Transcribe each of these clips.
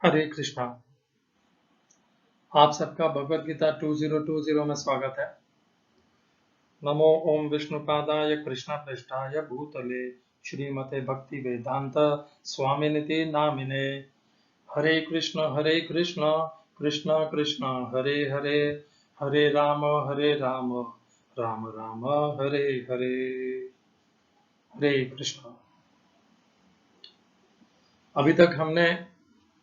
हरे कृष्णा। आप सबका भगवद गीता 2020 में स्वागत है। नमो ओम विष्णुपादाय कृष्ण प्रेष्ठाय भूतले श्रीमते भक्ति वेदांत स्वामिनिति नामिने। हरे कृष्ण कृष्ण कृष्ण हरे हरे, हरे राम राम राम हरे हरे। हरे कृष्ण। अभी तक हमने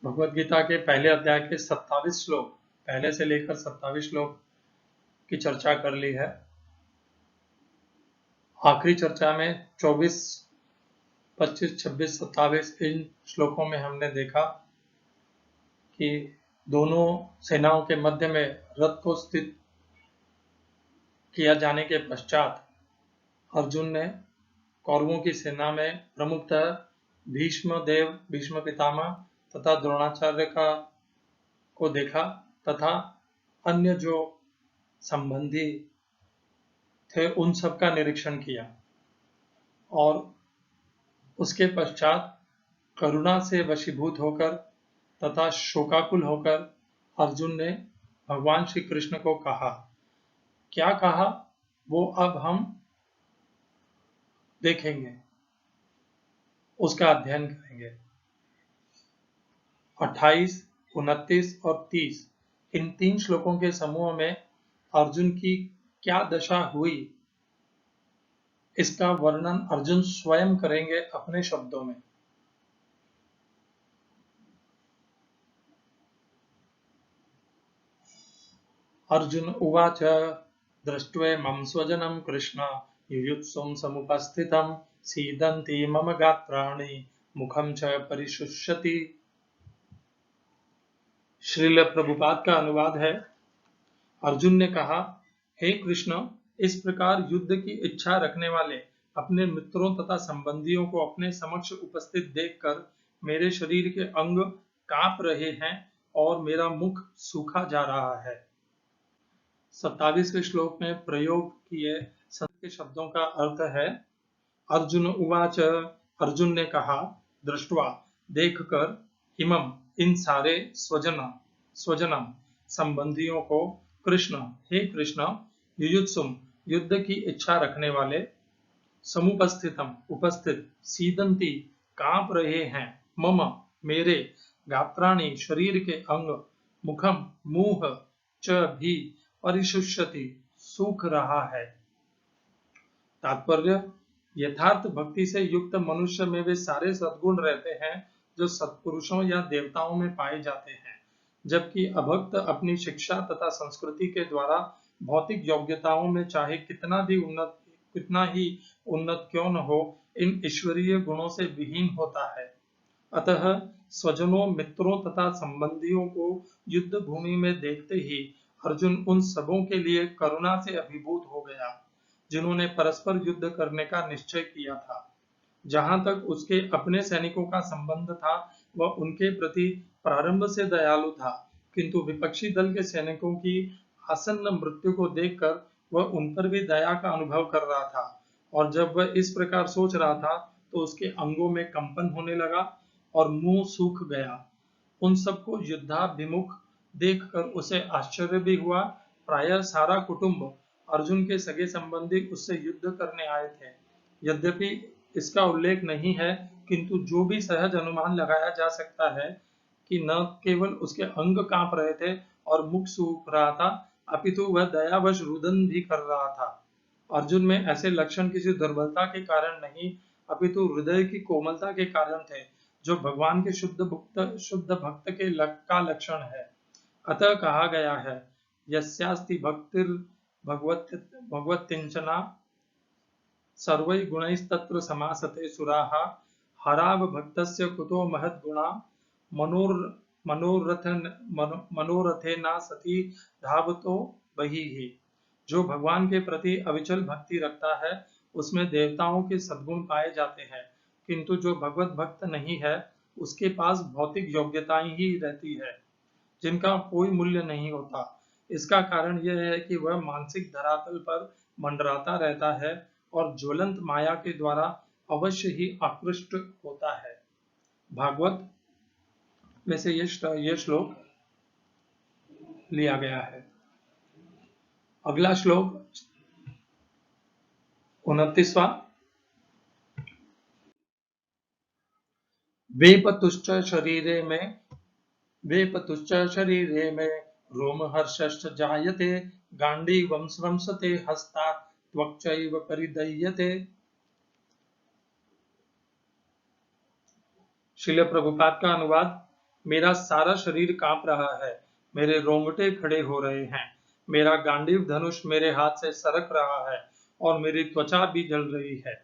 भगवद गीता के पहले अध्याय के 27 श्लोक, पहले से लेकर 27 श्लोक की चर्चा कर ली है। आखिरी चर्चा में 24, 25, 26, 27 इन श्लोकों में हमने देखा कि दोनों सेनाओं के मध्य में रथ को स्थित किया जाने के पश्चात अर्जुन ने कौरवों की सेना में प्रमुखतः भीष्म पितामह तथा द्रोणाचार्य को देखा तथा अन्य जो संबंधी थे उन सब का निरीक्षण किया और उसके पश्चात करुणा से वशीभूत होकर तथा शोकाकुल होकर अर्जुन ने भगवान श्री कृष्ण को कहा। क्या कहा वो अब हम देखेंगे, उसका अध्ययन करेंगे। 28, 29 और 30 इन 3 श्लोकों के समूह में अर्जुन की क्या दशा हुई इसका वर्णन अर्जुन स्वयं करेंगे अपने शब्दों में। अर्जुन उवाच दृष्ट्वेमं स्वजनं कृष्ण युयुत्सुं समुपस्थितं सीदन्ति मम गात्राणि मुखं च परिशुष्यति। श्रील प्रभुपाद का अनुवाद है। अर्जुन ने कहा, हे कृष्ण, इस प्रकार युद्ध की इच्छा रखने वाले अपने मित्रों तथा संबंधियों को अपने समक्ष उपस्थित देखकर मेरे शरीर के अंग कांप रहे हैं और मेरा मुख सूखा जा रहा है। 27वें श्लोक में प्रयोग किए संस्कृत के शब्दों का अर्थ है अर्जुन उवाच, अर्जुन ने कहा, दृष्टवा देखकर, इमम इन सारे स्वजनम संबंधियों को, कृष्ण हे कृष्ण, युयुत्सुम युद्ध की इच्छा रखने वाले, समुपस्थितम उपस्थित, सीदंती कांप रहे हैं, मम मेरे, गात्राणि शरीर के अंग, मुखम मुंह, च भी परिशुष्यति सूख रहा है। तात्पर्य, यथार्थ भक्ति से युक्त मनुष्य में वे सारे सद्गुण रहते हैं जो सत्पुरुषों या देवताओं में पाए जाते हैं, जबकि अभक्त अपनी शिक्षा तथा संस्कृति के द्वारा भौतिक योग्यताओं में चाहे कितना ही उन्नत क्यों न हो, इन ईश्वरीय गुणों से विहीन होता है। अतः स्वजनों, मित्रों तथा संबंधियों को युद्ध भूमि में देखते ही अर्जुन उन सबों के लिए करुणा से अभिभूत हो गया जिन्होंने परस्पर युद्ध करने का निश्चय किया था। जहां तक उसके अपने सैनिकों का संबंध था, वह उनके प्रति प्रारंभ से दयालु था, किंतु विपक्षी दल के सैनिकों की आसन्न मृत्यु को देखकर वह उन पर भी दया का अनुभव कर रहा था। और जब वह इस प्रकार सोच रहा था तो उसके अंगों में कंपन होने लगा और मुंह सूख गया। उन सबको युद्धाभिमुख देखकर उसे आश्चर्य भी हुआ। प्रायः सारा कुटुंब, अर्जुन के सगे संबंधी उससे युद्ध करने आए थे। यद्यपि इसका उल्लेख नहीं है, किंतु जो भी सहज अनुमान लगाया जा सकता है कि न केवल उसके अंग कांप रहे थे और मुख सूख रहा था, अपितु वह दयावश रुदन भी कर रहा था। अर्जुन में ऐसे लक्षण किसी दुर्बलता के कारण नहीं, अपितु हृदय की कोमलता के कारण थे, जो भगवान के शुद्ध भक्त का लक्षण है। अतः कहा गया है, यस्यास्ति भक्तिर् भगवत्तिंचना सर्वै गुणैस्तत्र समासते सुराः हरावभक्तस्य कुतो महद्गुणा मनोरथेना सती धावतो बहिः। जो भगवान के प्रति अविचल भक्ति रखता है उसमें देवताओं के सद्गुण पाए जाते हैं, किंतु जो भगवत भक्त नहीं है उसके पास भौतिक योग्यताएं ही रहती है जिनका कोई मूल्य नहीं होता। इसका कारण यह है कि वह मानसिक धरातल पर मंडराता रहता है और ज्वलंत माया के द्वारा अवश्य ही आकृष्ट होता है। भागवत में से ये श्लोक लिया गया है। अगला श्लोक 29वां। वेपतुश्च शरीरे में रोमहर्षश्च जायते गांडीवं स्रंसते हस्तात् त्वक्चैव परिदह्यते। श्रील प्रभुपाद का अनुवाद। मेरा सारा शरीर कांप रहा है, मेरे रोंगटे खड़े हो रहे हैं, मेरा गांडीव धनुष मेरे हाथ से सरक रहा है और मेरी त्वचा भी जल रही है।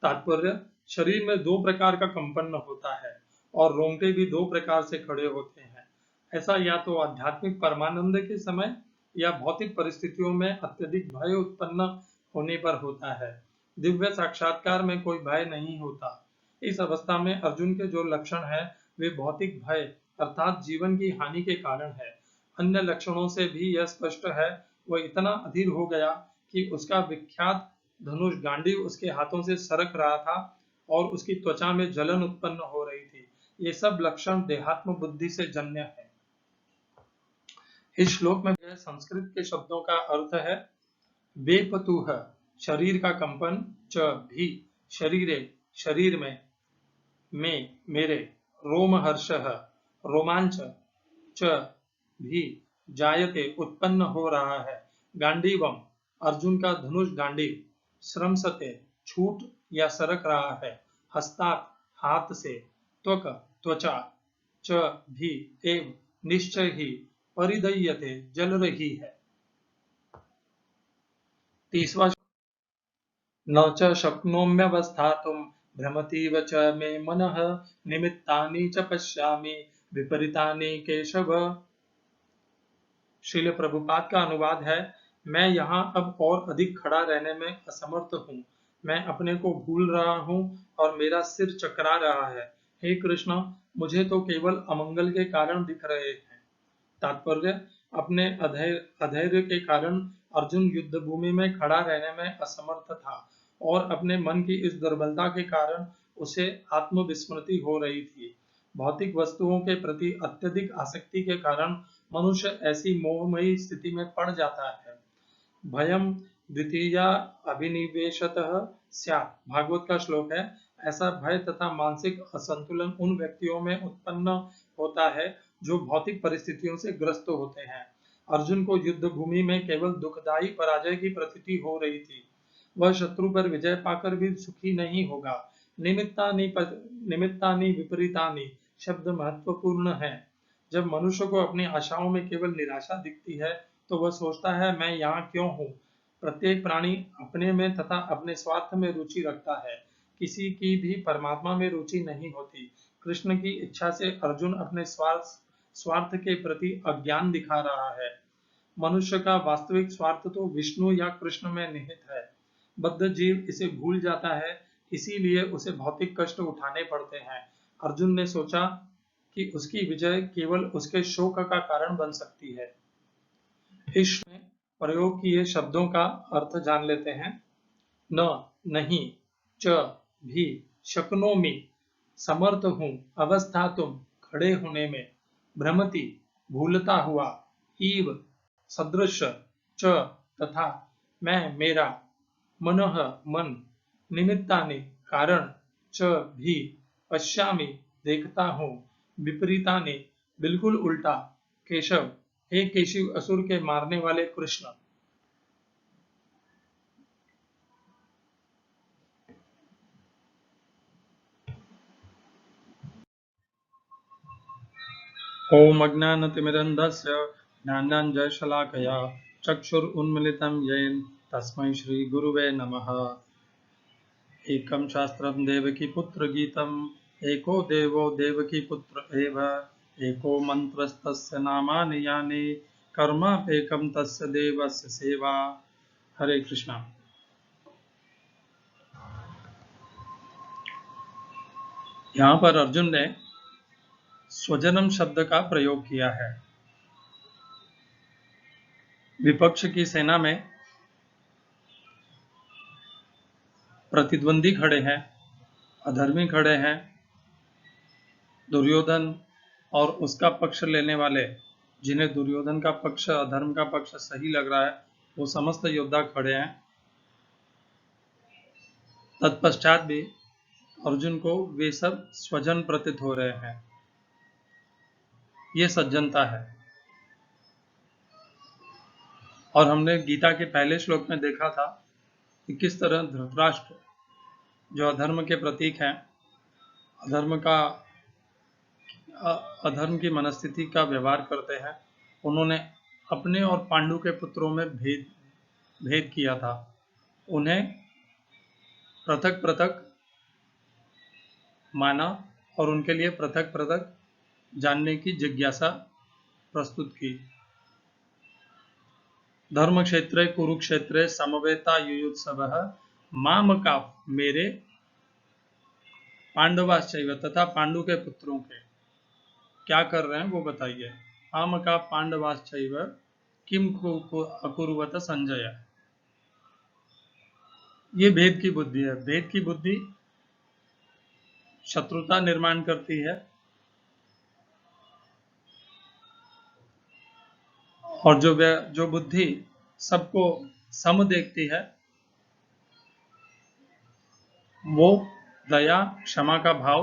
तात्पर्य, शरीर में दो प्रकार का कंपन होता है और रोंगटे भी दो प्रकार से खड़े होते हैं। ऐसा या तो आध्यात्मिक परमानंद के समय या भौतिक परिस्थितियों में अत्यधिक भय उत्पन्न होने पर होता है। दिव्य साक्षात्कार में कोई भय नहीं होता। इस अवस्था में अर्जुन के जो लक्षण है वे भौतिक भय अर्थात जीवन की हानि के कारण है। अन्य लक्षणों से भी यह स्पष्ट है, वह इतना अधीर हो गया कि उसका विख्यात धनुष गांडीव उसके हाथों से सरक रहा था और उसकी त्वचा में जलन उत्पन्न हो रही थी। ये सब लक्षण देहात्म बुद्धि से जन्य है। इस श्लोक में संस्कृत के शब्दों का अर्थ है वेपतुः शरीर का कंपन, च भी शरीरे शरीर में मेरे, रोमहर्षः रोमांच, च भी जायते उत्पन्न हो रहा है, गांडीवम अर्जुन का धनुष गांडीव, स्रंसते छूट या सरक रहा है, हस्तात् हाथ से, त्वक त्वचा, च भी एव निश्चय ही, परिदह्यते जल रही है। 30वां। न च शक्नोम्यवस्थातुं भ्रमतीव च मे मनः निमित्तानि च पश्यामि विपरीतानि केशव। श्रील प्रभुपाद का अनुवाद है, मैं यहाँ अब और अधिक खड़ा रहने में असमर्थ हूँ। मैं अपने को भूल रहा हूँ और मेरा सिर चकरा रहा है। हे कृष्ण, मुझे तो केवल अमंगल के कारण दिख रहे हैं। तात्पर्य, अपने अधैर्य के कारण अर्जुन युद्ध भूमि में खड़ा रहने में असमर्थ था और अपने मन की इस दुर्बलता के कारण उसे आत्मविस्मृति हो रही थी। भौतिक वस्तुओं के प्रति अत्यधिक आसक्ति के कारण मनुष्य ऐसी मोहमयी स्थिति में पड़ जाता है। भयम द्वितीया अभिनिवेशतः स्यात्, भागवत का श्लोक है। ऐसा भय तथा मानसिक असंतुलन उन व्यक्तियों में उत्पन्न होता है जो भौतिक परिस्थितियों से ग्रस्त होते हैं। अर्जुन को युद्ध भूमि में केवल दुखदायी पराजय की प्रतीति हो रही थी। वह शत्रु पर विजय पाकर भी सुखी नहीं होगा। निमित्तानि विपरीतानि शब्द महत्वपूर्ण है। जब मनुष्य को अपनी आशाओं में केवल निराशा दिखती है तो वह सोचता है, मैं यहाँ क्यों हूँ। प्रत्येक प्राणी अपने में तथा अपने स्वार्थ में रुचि रखता है, किसी की भी परमात्मा में रुचि नहीं होती। कृष्ण की इच्छा से अर्जुन अपने स्वार्थ के प्रति अज्ञान दिखा रहा है। मनुष्य का वास्तविक स्वार्थ तो विष्णु या कृष्ण में निहित है। बद्ध जीव इसे भूल जाता है, इसीलिए उसे भौतिक कष्ट उठाने पड़ते हैं। अर्जुन ने सोचा कि उसकी विजय केवल उसके शोक का कारण बन सकती है। इस में प्रयोग किए शब्दों का अर्थ जान लेते हैं। न नहीं, च भी शक्नोमि समर्थ हूं, अवस्था तुम खड़े होने में, भ्रमति भूलता हुआ, ईव सदृश, च तथा मैं मेरा, मनः मन, निमित्तानि कारण, च भी पश्यामि देखता हूँ, विपरीतानि बिल्कुल उल्टा, केशव हे केशिव असुर के मारने वाले कृष्ण। ओम अज्ञानतिमिरन्धस्य ज्ञानाञ्जनशलाकया चक्षुरुन्मीलितं येन तस्मै श्रीगुरुवे नमः। एकं शास्त्रं देवकीपुत्र गीतम् एको देवो देवकीपुत्र एव एको मन्त्रस्तस्य नामानि यानि कर्माप्येकं तस्य देवस्य सेवा। हरे कृष्णा। यहाँ पर अर्जुन ने स्वजनम शब्द का प्रयोग किया है। विपक्ष की सेना में प्रतिद्वंदी खड़े हैं, अधर्मी खड़े हैं, दुर्योधन और उसका पक्ष लेने वाले, जिन्हें दुर्योधन का पक्ष, अधर्म का पक्ष सही लग रहा है, वो समस्त योद्धा खड़े हैं। तत्पश्चात भी अर्जुन को वे सब स्वजन प्रतीत हो रहे हैं। ये सज्जनता है। और हमने गीता के पहले श्लोक में देखा था कि किस तरह धृतराष्ट्र, जो अधर्म के प्रतीक हैं, अधर्म की मनस्थिति का व्यवहार करते हैं, उन्होंने अपने और पांडु के पुत्रों में भेद किया था। उन्हें पृथक पृथक माना और उनके लिए पृथक पृथक जानने की जिज्ञासा प्रस्तुत की। धर्म क्षेत्रे कुरुक्षेत्रे समवेता युयुत्सवः मामका, मेरे, पांडवाश्चैव, तथा पांडु के पुत्रों के। क्या कर रहे हैं वो बताइए। मामका पांडवाश्चैव किम अकुर्वत संजय। ये भेद की बुद्धि है। भेद की बुद्धि शत्रुता निर्माण करती है और जो बुद्धि सबको सम देखती है, वो दया, क्षमा का भाव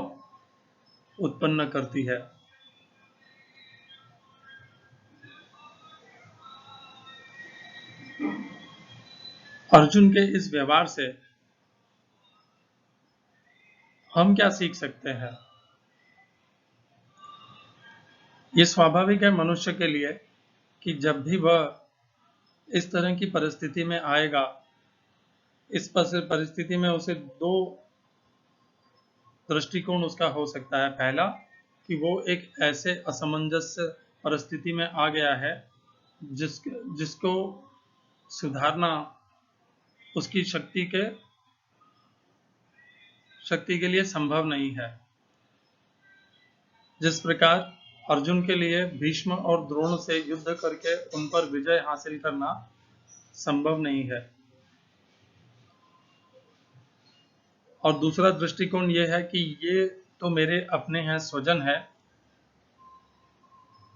उत्पन्न करती है। अर्जुन के इस व्यवहार से हम क्या सीख सकते हैं? ये स्वाभाविक है मनुष्य के लिए कि जब भी वह इस तरह की परिस्थिति में आएगा, इस परिस्थिति में उसे दो दृष्टिकोण उसका हो सकता है। पहला, कि वो एक ऐसे असमंजस परिस्थिति में आ गया है जिसको सुधारना उसकी शक्ति के लिए संभव नहीं है। जिस प्रकार अर्जुन के लिए भीष्म और द्रोण से युद्ध करके उन पर विजय हासिल करना संभव नहीं है। और दूसरा दृष्टिकोण यह है कि ये तो मेरे अपने हैं, स्वजन है,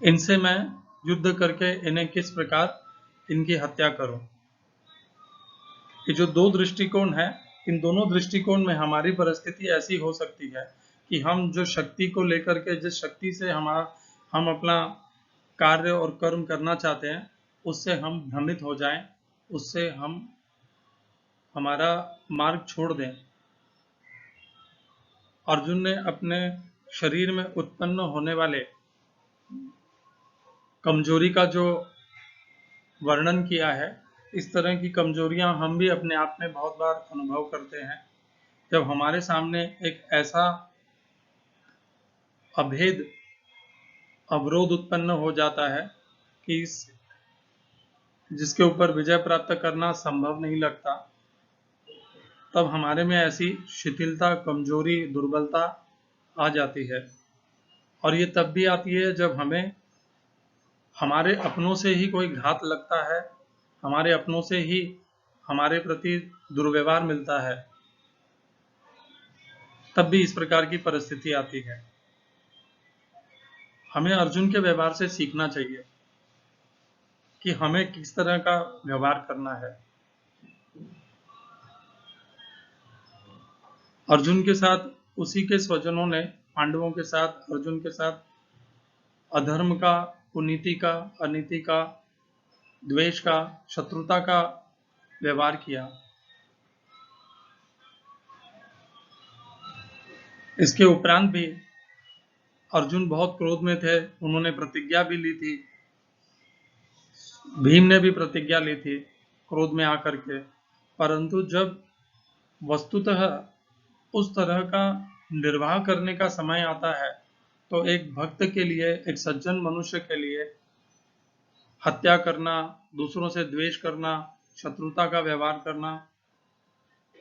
इनसे मैं युद्ध करके इन्हें किस प्रकार इनकी हत्या करूं। ये जो दो दृष्टिकोण है, इन दोनों दृष्टिकोण में हमारी परिस्थिति ऐसी हो सकती है कि हम जो शक्ति को लेकर के, जिस शक्ति से हम अपना कार्य और कर्म करना चाहते हैं, उससे हम भ्रमित हो जाएं, उससे हम हमारा मार्ग छोड़ दें। अर्जुन ने अपने शरीर में उत्पन्न होने वाले कमजोरी का जो वर्णन किया है, इस तरह की कमजोरियां हम भी अपने आप में बहुत बार अनुभव करते हैं। जब हमारे सामने एक ऐसा अभेद अवरोध उत्पन्न हो जाता है कि जिसके ऊपर विजय प्राप्त करना संभव नहीं लगता, तब हमारे में ऐसी शिथिलता, कमजोरी, दुर्बलता आ जाती है। और ये तब भी आती है जब हमें हमारे अपनों से ही कोई घात लगता है, हमारे अपनों से ही हमारे प्रति दुर्व्यवहार मिलता है, तब भी इस प्रकार की परिस्थिति आती है। हमें अर्जुन के व्यवहार से सीखना चाहिए कि हमें किस तरह का व्यवहार करना है। अर्जुन के साथ उसी के स्वजनों ने पांडवों के साथ, अर्जुन के साथ अधर्म का, कुनीति का, अनीति का, द्वेष का, शत्रुता का व्यवहार किया। इसके उपरांत भी अर्जुन बहुत क्रोध में थे। उन्होंने प्रतिज्ञा भी ली थी, भीम ने भी प्रतिज्ञा ली थी क्रोध में आकर के। परंतु जब वस्तुतः उस तरह का निर्वाह करने का समय आता है, तो एक भक्त के लिए, एक सज्जन मनुष्य के लिए हत्या करना, दूसरों से द्वेष करना, शत्रुता का व्यवहार करना,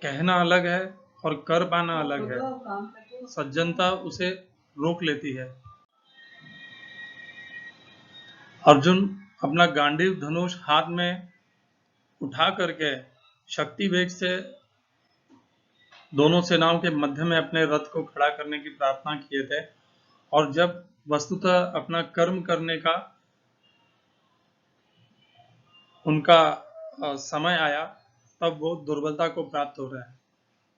कहना अलग है और कर पाना अलग है। सज्जनता उसे रोक लेती है। अर्जुन अपना गांडीव धनुष हाथ में उठा करके शक्ति वेग से दोनों सेनाओं के मध्य में अपने रथ को खड़ा करने की प्रार्थना किए थे। और जब वस्तुतः अपना कर्म करने का उनका समय आया, तब वो दुर्बलता को प्राप्त हो रहे हैं।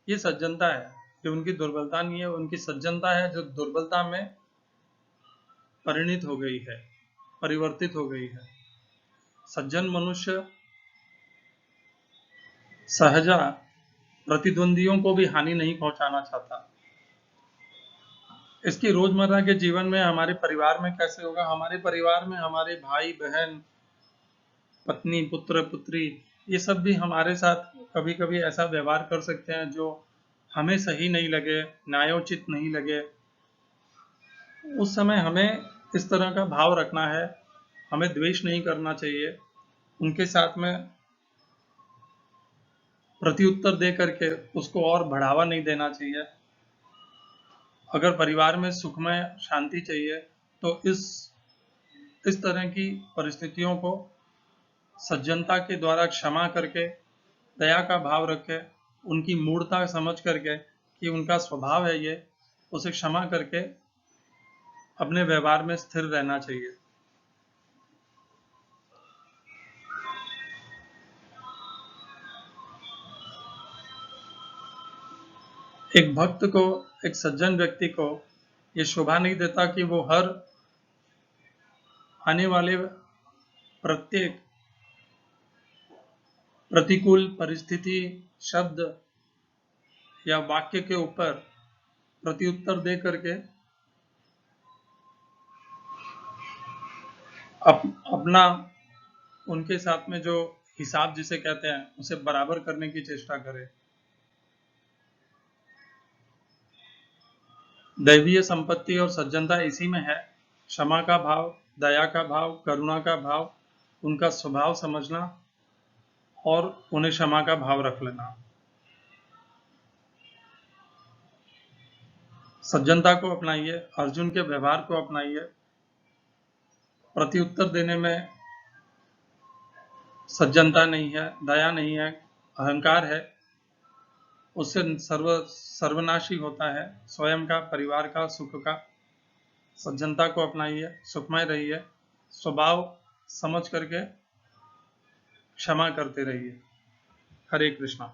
ये सज्जनता है, ये उनकी दुर्बलता नहीं है, उनकी सज्जनता है जो दुर्बलता में परिणित हो गई है, परिवर्तित हो गई है। सज्जन मनुष्य सहजा प्रतिद्वंदियों को भी हानि नहीं पहुंचाना चाहता। इसकी रोजमर्रा के जीवन में हमारे परिवार में कैसे होगा? हमारे परिवार में हमारे भाई बहन, पत्नी, पुत्र पुत्री, ये सब भी हमारे साथ कभी कभी ऐसा व्यवहार कर सकते हैं जो हमें सही नहीं लगे, न्यायोचित नहीं लगे। उस समय हमें इस तरह का भाव रखना है, हमें द्वेष नहीं करना चाहिए, उनके साथ में प्रत्युत्तर दे करके उसको और बढ़ावा नहीं देना चाहिए। अगर परिवार में सुखमय शांति चाहिए तो इस तरह की परिस्थितियों को सज्जनता के द्वारा क्षमा करके, दया का भाव रखे, उनकी मूढ़ता समझ करके कि उनका स्वभाव है ये, उसे क्षमा करके अपने व्यवहार में स्थिर रहना चाहिए। एक भक्त को, एक सज्जन व्यक्ति को ये शोभा नहीं देता कि वो हर आने वाले प्रत्येक प्रतिकूल परिस्थिति, शब्द या वाक्य के ऊपर प्रत्युत्तर दे करके अपना उनके साथ में जो हिसाब जिसे कहते हैं उसे बराबर करने की चेष्टा करे। दैवीय संपत्ति और सज्जनता इसी में है। क्षमा का भाव, दया का भाव, करुणा का भाव, उनका स्वभाव समझना और उन्हें क्षमा का भाव रख लेना। सज्जनता को अपनाइए, अर्जुन के व्यवहार को अपनाइए। प्रत्युत्तर देने में सज्जनता नहीं है, दया नहीं है, अहंकार है, उससे सर्वनाशी होता है स्वयं का, परिवार का, सुख का। सज्जनता को अपनाइए, सुखमय रहिए, स्वभाव समझ करके क्षमा करते रहिए। हरे कृष्णा।